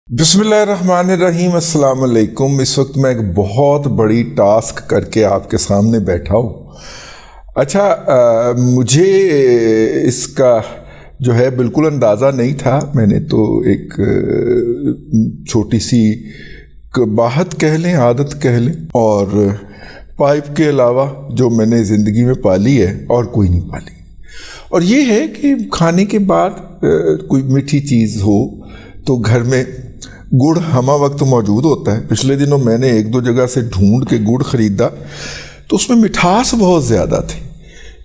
बिस्मिल्लाहिर्रहमानिर्रहीम। अस्सलाम वालेकुम। इस वक्त मैं एक बहुत बड़ी टास्क करके आपके सामने बैठा हूँ। अच्छा, मुझे इसका जो है बिल्कुल अंदाज़ा नहीं था। मैंने तो एक छोटी सी बाहत कह लें, आदत कह लें, और पाइप के अलावा जो मैंने ज़िंदगी में पाली है और कोई नहीं पाली। और ये है कि खाने के बाद कोई मीठी चीज़ हो तो घर में गुड़ हमा वक्त मौजूद होता है। पिछले दिनों मैंने एक दो जगह से ढूंढ के गुड़ ख़रीदा तो उसमें मिठास बहुत ज़्यादा थी।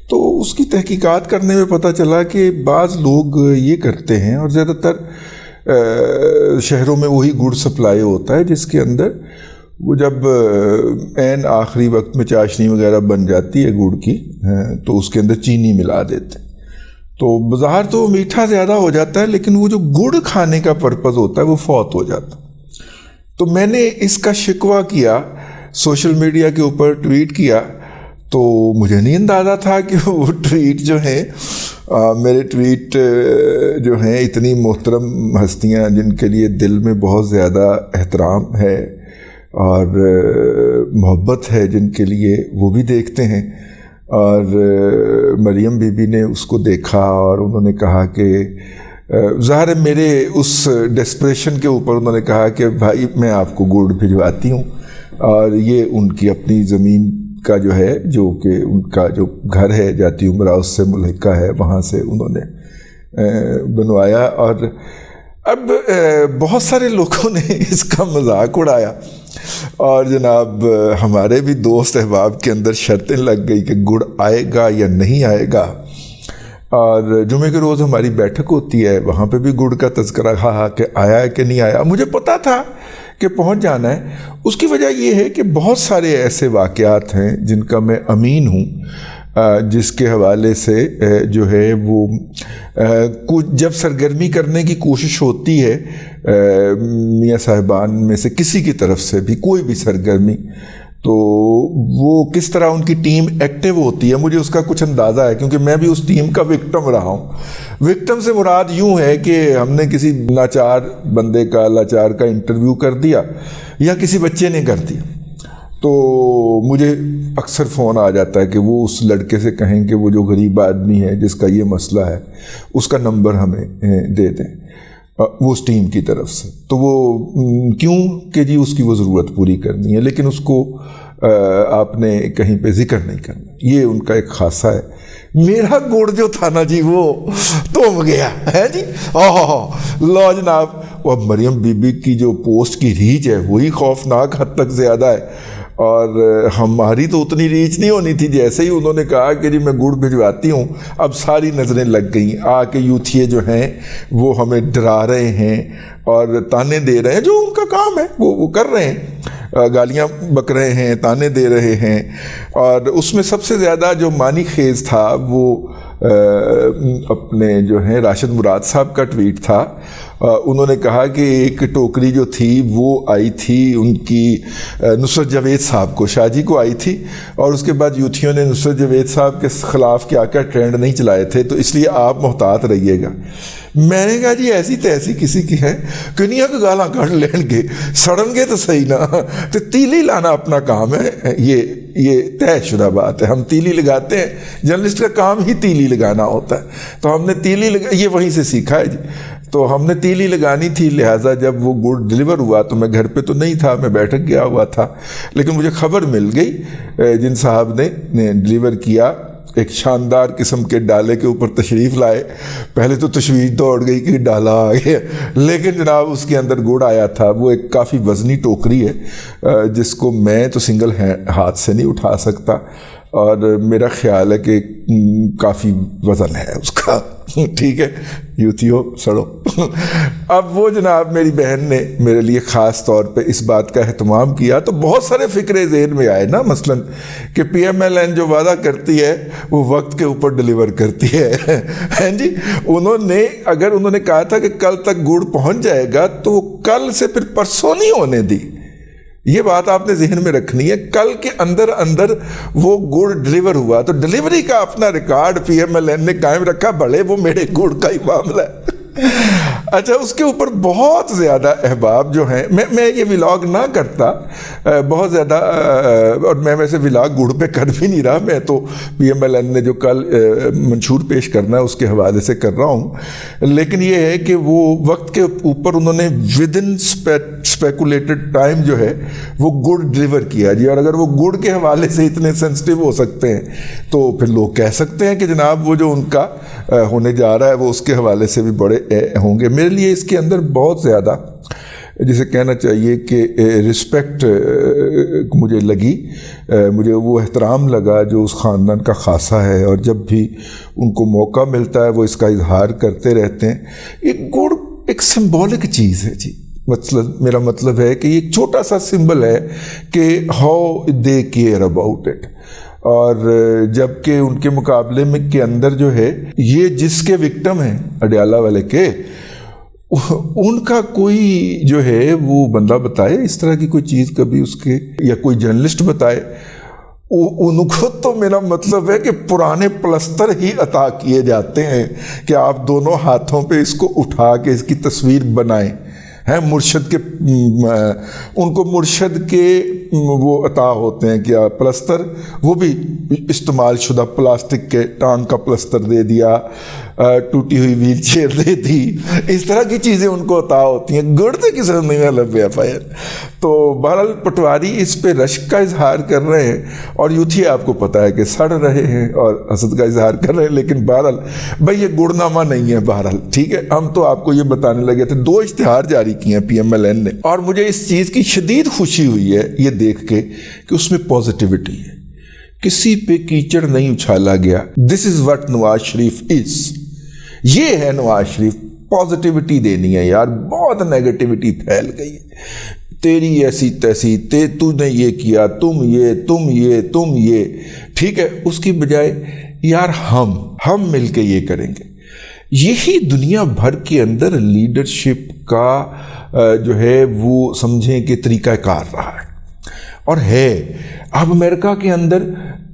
तो उसकी तहकीकात करने में पता चला कि बाज़ लोग ये करते हैं, और ज़्यादातर शहरों में वही गुड़ सप्लाई होता है जिसके अंदर वो जब ऐन आखिरी वक्त में चाशनी वगैरह बन जाती है गुड़ की, तो उसके अंदर चीनी मिला देते हैं। तो बाज़ार तो मीठा ज़्यादा हो जाता है, लेकिन वो जो गुड़ खाने का पर्पज़ होता है वो फौत हो जाता है। तो मैंने इसका शिकवा किया, सोशल मीडिया के ऊपर ट्वीट किया। तो मुझे नहीं अंदाज़ा था कि वो ट्वीट जो है मेरे ट्वीट जो हैं इतनी मोहतरम हस्तियां जिनके लिए दिल में बहुत ज़्यादा एहतराम है और मोहब्बत है, जिनके लिए वो भी देखते हैं। और मरियम बीबी ने उसको देखा और उन्होंने कहा कि ज़ाहिर है मेरे उस डेस्परेशन के ऊपर उन्होंने कहा कि भाई मैं आपको गुड़ भिजवाती हूँ। और ये उनकी अपनी ज़मीन का जो है, जो कि उनका जो घर है जाती उम्रा उससे मुल्हिका है, वहाँ से उन्होंने बनवाया। और अब बहुत सारे लोगों ने इसका मजाक उड़ाया और जनाब हमारे भी दोस्त अहबाब के अंदर शर्तें लग गई कि गुड़ आएगा या नहीं आएगा। और जुमे के रोज़ हमारी बैठक होती है, वहाँ पे भी गुड़ का तज़किरा रहा कि आया है कि नहीं आया। मुझे पता था कि पहुँच जाना है। उसकी वजह ये है कि बहुत सारे ऐसे वाक़यात हैं जिनका मैं अमीन हूँ, जिसके हवाले से जो है वो कुछ जब सरगर्मी करने की कोशिश होती है मियाँ साहिबान में से किसी की तरफ से भी कोई भी सरगर्मी, तो वो किस तरह उनकी टीम एक्टिव होती है मुझे उसका कुछ अंदाज़ा है, क्योंकि मैं भी उस टीम का विक्टिम रहा हूँ। विक्टिम से मुराद यूँ है कि हमने किसी लाचार बंदे का, लाचार का इंटरव्यू कर दिया या किसी बच्चे ने कर दिया, तो मुझे अक्सर फ़ोन आ जाता है कि वो उस लड़के से कहें कि वो जो गरीब आदमी है जिसका ये मसला है उसका नंबर हमें दे दें, वो उस टीम की तरफ से। तो वो क्यों कि जी उसकी वो ज़रूरत पूरी करनी है, लेकिन उसको आपने कहीं पे ज़िक्र नहीं करना, ये उनका एक खासा है। मेरा गुड़ जो था ना जी वो तुम गया है जी। ओह लो जनाब, वो मरियम बीबी की जो पोस्ट की रीच है वही खौफनाक हद तक ज़्यादा है, और हमारी तो उतनी रीच नहीं होनी थी। जैसे ही उन्होंने कहा कि जी मैं गुड़ भिजवाती हूँ, अब सारी नज़रें लग गई। आके यूथिये जो हैं वो हमें डरा रहे हैं और ताने दे रहे हैं, जो उनका काम है वो कर रहे हैं, गालियाँ बक रहे हैं, ताने दे रहे हैं। और उसमें सबसे ज़्यादा जो मानी खेज़ था वो अपने जो है राशिद मुराद साहब का ट्वीट था। उन्होंने कहा कि एक टोकरी जो थी वो आई थी उनकी नुसरत जावेद साहब को, शाहजी को आई थी, और उसके बाद यूथियों ने नुसरत जावेद साहब के ख़िलाफ़ क्या क्या ट्रेंड नहीं चलाए थे, तो इसलिए आप मोहतात रहिएगा। मैंने कहा जी ऐसी तैसी किसी की है किनिया को गाला कढ़ लेंगे, सड़नगे तो सही ना, तो तीली लाना अपना काम है। ये तयशुदा बात है, हम तीली लगाते हैं, जर्नलिस्ट का काम ही तीली लगाना होता है। तो हमने तीली ये वहीं से सीखा है जी। तो हमने तीली लगानी थी, लिहाजा जब वो गुड़ डिलीवर हुआ तो मैं घर पे तो नहीं था, मैं बैठक गया हुआ था, लेकिन मुझे खबर मिल गई जिन साहब ने डिलीवर किया, एक शानदार किस्म के डाले के ऊपर तशरीफ़ लाए। पहले तो तशवीश दौड़ गई कि डाला आ गया, लेकिन जनाब उसके अंदर गुड़ आया था। वो एक काफ़ी वज़नी टोकरी है जिसको मैं तो सिंगल हाथ से नहीं उठा सकता, और मेरा ख्याल है कि काफ़ी वज़न है उसका। ठीक है यूथियो सड़ो। अब वो जनाब मेरी बहन ने मेरे लिए ख़ास तौर पे इस बात का एहतमाम किया, तो बहुत सारे फ़िक्रे ज़हन में आए ना, मसलन कि PMLN जो वादा करती है वो वक्त के ऊपर डिलीवर करती है। हैं जी, अगर उन्होंने कहा था कि कल तक गुड़ पहुंच जाएगा, तो कल से फिर परसों नहीं होने दी। ये बात आपने जहन में रखनी है। कल के अंदर अंदर वो गुड़ डिलीवर हुआ, तो डिलीवरी का अपना रिकॉर्ड PMLN ने कायम रखा, बड़े वो मेरे गुड़ का ही मामला है। اچھا، اس کے اوپر بہت زیادہ احباب جو ہیں، میں یہ ولاگ نہ کرتا بہت زیادہ، اور میں ویسے ولاگ گڑ پہ کر بھی نہیں رہا، میں تو پی ایم ایل این نے جو کل منشور پیش کرنا ہے اس کے حوالے سے کر رہا ہوں، لیکن یہ ہے کہ وہ وقت کے اوپر انہوں نے ود ان اسپیکولیٹڈ ٹائم جو ہے وہ گڑ ڈلیور کیا جی، اور اگر وہ گڑ کے حوالے سے اتنے سینسٹیو ہو سکتے ہیں تو پھر لوگ کہہ سکتے ہیں کہ جناب وہ جو ان کا ہونے جا رہا ہے وہ اس کے حوالے سے بھی بڑے ہوں گے۔ میرے لیے اس کے اندر بہت زیادہ جسے کہنا چاہیے کہ رسپیکٹ مجھے لگی، مجھے وہ احترام لگا جو اس خاندان کا خاصہ ہے، اور جب بھی ان کو موقع ملتا ہے وہ اس کا اظہار کرتے رہتے ہیں۔ ایک گڑ ایک سمبولک چیز ہے جی، مطلب میرا مطلب ہے کہ یہ ایک چھوٹا سا سمبل ہے کہ how they care about it, اور جبکہ ان کے مقابلے میں کے اندر جو ہے یہ جس کے وکٹم ہیں اڈیالہ والے کے، ان کا کوئی جو ہے وہ بندہ بتائے اس طرح کی کوئی چیز کبھی اس کے، یا کوئی جرنلسٹ بتائے ان کو، تو میرا مطلب ہے کہ پرانے پلستر ہی عطا کیے جاتے ہیں کہ آپ دونوں ہاتھوں پہ اس کو اٹھا کے اس کی تصویر بنائیں، ہیں مرشد کے، ان کو مرشد کے وہ عطا ہوتے ہیں کیا پلستر، وہ بھی استعمال شدہ پلاسٹک کے، ٹانگ کا پلستر دے دیا، ٹوٹی ہوئی ویل چیئر دے دی، اس طرح کی چیزیں ان کو عطا ہوتی ہیں، گڑ سے کسی نہیں لب فائر۔ تو بہرحال پٹواری اس پہ رشک کا اظہار کر رہے ہیں، اور یوتھی آپ کو پتہ ہے کہ سڑ رہے ہیں اور حسد کا اظہار کر رہے ہیں، لیکن بہرحال بھائی یہ گڑ نامہ نہیں ہے، بہرحال ٹھیک ہے، ہم تو آپ کو یہ بتانے لگے تھے۔ 2 اشتہار جاری کیے ہیں پی ایم ایل این نے، اور مجھے اس چیز کی شدید خوشی ہوئی ہے یہ دیکھ کے کہ اس میں پازیٹیوٹی ہے، کسی پہ کیچڑ نہیں اچھالا گیا۔ دس از واٹ نواز شریف از، یہ ہے نواز شریف، پازیٹیوٹی دینی ہے یار، بہت نیگیٹیوٹی پھیل گئی ہے، تیری ایسی تیسی، تو نے یہ کیا، تم یہ، ٹھیک ہے، اس کی بجائے یار ہم مل کے یہ کریں گے۔ یہی دنیا بھر کے اندر لیڈرشپ کا جو ہے وہ سمجھیں کہ طریقہ کار رہا ہے اور ہے۔ اب امریکہ کے اندر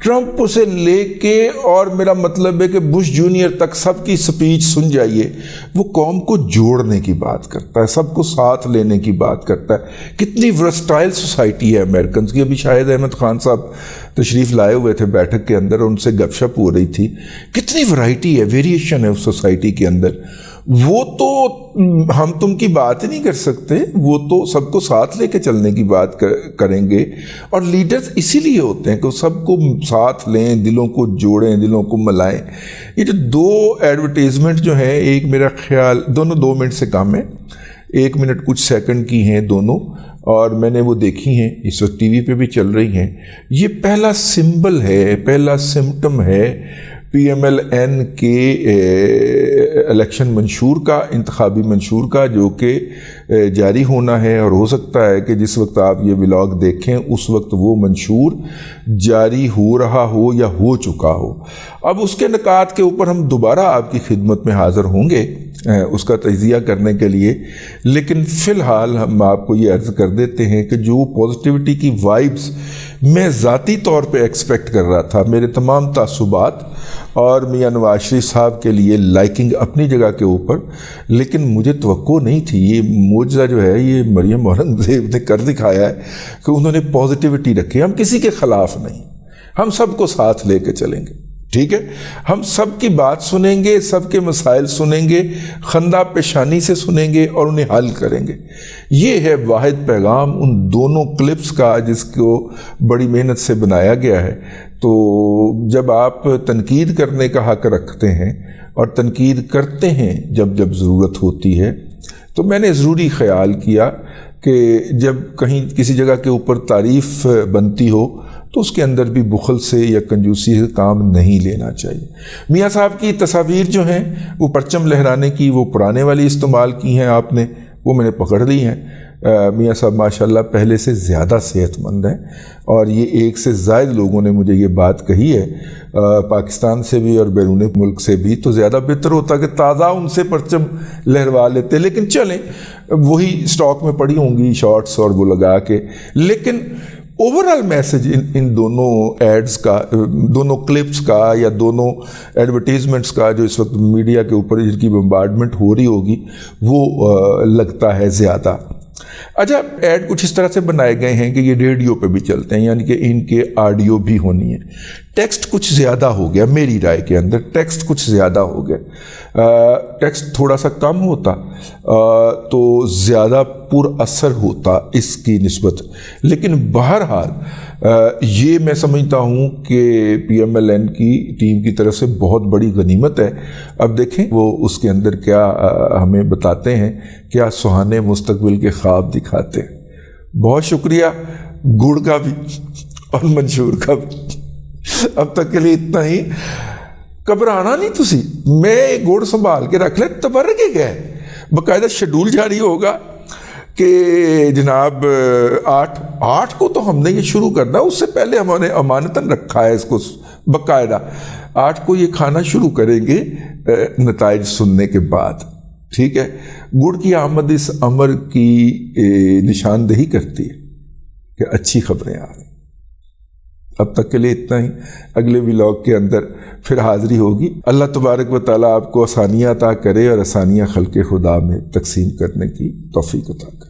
ٹرمپ سے لے کے، اور میرا مطلب ہے کہ بش جونیئر تک سب کی سپیچ سن جائیے، وہ قوم کو جوڑنے کی بات کرتا ہے، سب کو ساتھ لینے کی بات کرتا ہے۔ کتنی ورسٹائل سوسائٹی ہے امریکنز کی۔ ابھی شاہد احمد خان صاحب تشریف لائے ہوئے تھے بیٹھک کے اندر، ان سے گپ شپ ہو رہی تھی، کتنی ورائٹی ہے، ویریشن ہے اس سوسائٹی کے اندر۔ وہ تو ہم تم کی بات ہی نہیں کر سکتے، وہ تو سب کو ساتھ لے کے چلنے کی بات کریں گے، اور لیڈرز اسی لیے ہوتے ہیں کہ وہ سب کو ساتھ لیں، دلوں کو جوڑیں، دلوں کو ملائیں۔ یہ جو 2 ایڈورٹیزمنٹ جو ہیں، ایک میرا خیال دونوں 2 منٹ سے کم ہے، 1 منٹ کچھ سیکنڈ کی ہیں دونوں، اور میں نے وہ دیکھی ہیں، اس وقت ٹی وی پہ بھی چل رہی ہیں۔ یہ پہلا سمبل ہے، پہلا سمٹم ہے پی ایم ایل این کے الیکشن منشور کا، انتخابی منشور کا، جو کہ جاری ہونا ہے، اور ہو سکتا ہے کہ جس وقت آپ یہ ولاگ دیکھیں اس وقت وہ منشور جاری ہو رہا ہو یا ہو چکا ہو۔ اب اس کے نکات کے اوپر ہم دوبارہ آپ کی خدمت میں حاضر ہوں گے اس کا تجزیہ کرنے کے لیے، لیکن فی الحال ہم آپ کو یہ عرض کر دیتے ہیں کہ جو پازیٹیوٹی کی وائبز میں ذاتی طور پہ ایکسپیکٹ کر رہا تھا، میرے تمام تعصبات اور میاں نواز شریف صاحب کے لیے لائکنگ اپنی جگہ کے اوپر، لیکن مجھے توقع نہیں تھی، یہ معجزہ جو ہے یہ مریم اورنگزیب نے کر دکھایا ہے کہ انہوں نے پازیٹیوٹی رکھی۔ ہم کسی کے خلاف نہیں، ہم سب کو ساتھ لے کے چلیں گے، ٹھیک ہے، ہم سب کی بات سنیں گے، سب کے مسائل سنیں گے، خندہ پیشانی سے سنیں گے اور انہیں حل کریں گے۔ یہ ہے واحد پیغام ان دونوں کلپس کا جس کو بڑی محنت سے بنایا گیا ہے۔ تو جب آپ تنقید کرنے کا حق رکھتے ہیں اور تنقید کرتے ہیں جب ضرورت ہوتی ہے، تو میں نے ضروری خیال کیا کہ جب کہیں کسی جگہ کے اوپر تعریف بنتی ہو تو اس کے اندر بھی بخل سے یا کنجوسی سے کام نہیں لینا چاہیے۔ میاں صاحب کی تصاویر جو ہیں وہ پرچم لہرانے کی، وہ پرانے والی استعمال کی ہیں آپ نے، وہ میں نے پکڑ لی ہیں۔ میاں صاحب ماشاءاللہ پہلے سے زیادہ صحت مند ہیں، اور یہ 1 سے زائد لوگوں نے مجھے یہ بات کہی ہے، پاکستان سے بھی اور بیرون ملک سے بھی، تو زیادہ بہتر ہوتا کہ تازہ ان سے پرچم لہروا لیتے، لیکن چلیں وہی سٹاک میں پڑی ہوں گی شارٹس اور وہ لگا کے، لیکن ओवरऑल मैसेज इन दोनों एड्स का, दोनों क्लिप्स का या दोनों एडवर्टीजमेंट्स का जो इस वक्त मीडिया के ऊपर जिनकी बम्बार्डमेंट हो रही होगी, वो लगता है ज़्यादा। अच्छा, ऐड कुछ इस तरह से बनाए गए हैं कि ये रेडियो पे भी चलते हैं, यानी कि इनके ऑडियो भी होनी है। टेक्स्ट कुछ ज़्यादा हो गया, मेरी राय के अंदर टेक्स्ट कुछ ज़्यादा हो गया। टेक्स्ट थोड़ा सा कम होता तो ज़्यादा पुरअसर होता इसकी निस्बत। लेकिन बहरहाल ये मैं समझता हूँ कि PMLN की टीम की तरफ से बहुत बड़ी गनीमत है। अब देखें वो उसके अंदर क्या हमें बताते हैं, क्या सुहाने मुस्तकबिल के ख्वाब दिखाते हैं। बहुत शुक्रिया गुड़ का भी और मंशूर का भी। अब तक के लिए इतना ही। घबराना नहीं तुसी, मैं गुड़ संभाल के रख ले, तबर्रक है, बाकायदा शेड्यूल जारी होगा कि जनाब 8 को तो हमने ये शुरू करना, उससे पहले हमने अमानतन रखा है इसको बाकायदा। 8 को ये खाना शुरू करेंगे नताइज सुनने के बाद, ठीक है। गुड़ की आमद इस अमर की निशानदेही करती है कि अच्छी खबरें आ रही। अब तक के लिए इतना ही। अगले व्लॉग के अंदर फिर हाज़िरी होगी। अल्लाह तबारक व तआला आपको आसानियाँ अता करे और आसानियाँ खल्क़े खुदा में तकसीम करने की तौफ़ीक़ अता करे।